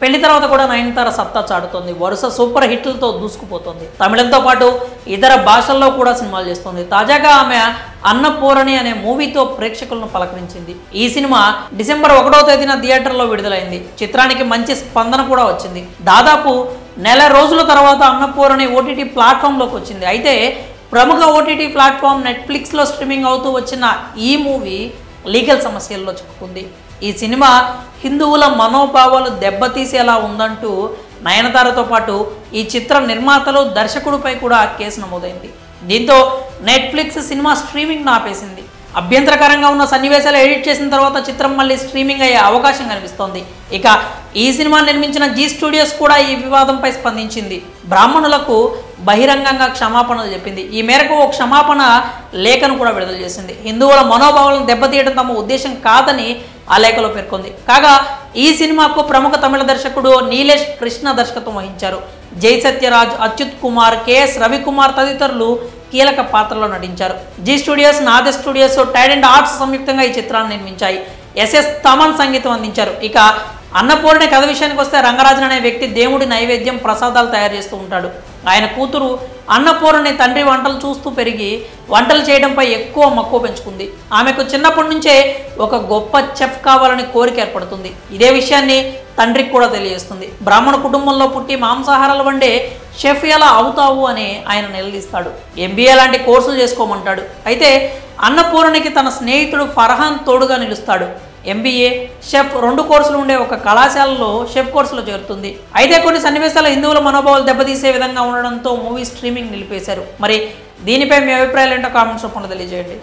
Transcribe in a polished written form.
పెళ్లి తర్వాత కూడా నయనతార సత్తా చాటుతోంది. వరుస సూపర్ హిట్లతో దూసుకుపోతుంది. తమిళంతో పాటు ఇతర భాషల్లో కూడా సినిమాలు చేస్తుంది. తాజాగా ఆమె అన్నపూరణి అనే మూవీతో ప్రేక్షకులను పలకరించింది. ఈ సినిమా డిసెంబర్ 1వ తేదీన థియేటర్లో విడుదలైంది. చిత్రానికి మంచి స్పందన కూడా వచ్చింది. దాదాపు నెల రోజుల తర్వాత అన్నపూరణి ఓటీటీ ప్లాట్ఫామ్లోకి వచ్చింది. అయితే ప్రముఖ ఓటీటీ ప్లాట్ఫామ్ నెట్ఫ్లిక్స్లో స్ట్రీమింగ్ అవుతూ వచ్చిన ఈ మూవీ లీగల్ సమస్యల్లో చిక్కుకుంది. ఈ సినిమా హిందువుల మనోభావాలు దెబ్బతీసేలా ఉందంటూ నయనతారతో పాటు ఈ చిత్ర నిర్మాతలు దర్శకుడిపై కూడా కేసు నమోదైంది. దీంతో నెట్ఫ్లిక్స్ సినిమా స్ట్రీమింగ్ను ఆపేసింది. అభ్యంతరకరంగా ఉన్న సన్నివేశాలు ఎడిట్ చేసిన తర్వాత చిత్రం మళ్ళీ స్ట్రీమింగ్ అయ్యే అవకాశం కనిపిస్తోంది. ఇక ఈ సినిమా నిర్మించిన జీ స్టూడియోస్ కూడా ఈ వివాదంపై స్పందించింది. బ్రాహ్మణులకు బహిరంగంగా క్షమాపణలు చెప్పింది. ఈ మేరకు ఓ క్షమాపణ లేఖను కూడా విడుదల చేసింది. హిందువుల మనోభావాలను దెబ్బతీయడం తమ ఉద్దేశం కాదని ఆ లేఖలో పేర్కొంది. కాగా ఈ సినిమాకు ప్రముఖ తమిళ దర్శకుడు నీలేష్ కృష్ణ దర్శకత్వం వహించారు. జై సత్యరాజ్, అచ్యుత్ కుమార్, కెఎస్ రవికుమార్ తదితరులు కీలక పాత్రలో నటించారు. జీ స్టూడియోస్, నాద స్టూడియోస్, టైడెంట్ ఆర్ట్స్ సంయుక్తంగా ఈ చిత్రాన్ని నిర్మించాయి. ఎస్ఎస్ తమన్ సంగీతం అందించారు. ఇక అన్నపూర్ణి కథ విషయానికి వస్తే రంగరాజన్ అనే వ్యక్తి దేవుడి నైవేద్యం ప్రసాదాలు తయారు చేస్తూ ఉంటాడు. ఆయన కూతురు అన్నపూర్ణి తండ్రి వంటలు చూస్తూ పెరిగి వంటలు చేయడంపై ఎక్కువ మక్కువ పెంచుకుంది. ఆమెకు చిన్నప్పటి నుంచే ఒక గొప్ప చెఫ్ కావాలని కోరిక ఏర్పడుతుంది. ఇదే విషయాన్ని తండ్రికి కూడా తెలియజేస్తుంది. బ్రాహ్మణ కుటుంబంలో పుట్టి మాంసాహారాలు వండే షెఫ్ ఎలా అవుతావు అని ఆయన నిలదీస్తాడు. ఎంబీఏ లాంటి కోర్సులు చేసుకోమంటాడు. అయితే అన్నపూర్ణికి తన స్నేహితుడు ఫర్హాన్ తోడుగా నిలుస్తాడు. ఎంబీఏ, షెఫ్ 2 కోర్సులు ఉండే ఒక కళాశాలలో షెఫ్ కోర్సులో చేరుతుంది. అయితే కొన్ని సన్నివేశాలు హిందువుల మనోభావాలు దెబ్బతీసే విధంగా ఉండడంతో మూవీ స్ట్రీమింగ్ నిలిపేశారు. మరి దీనిపై మీ అభిప్రాయాలు ఏంటో కామెంట్స్ రూపంలో తెలియజేయండి.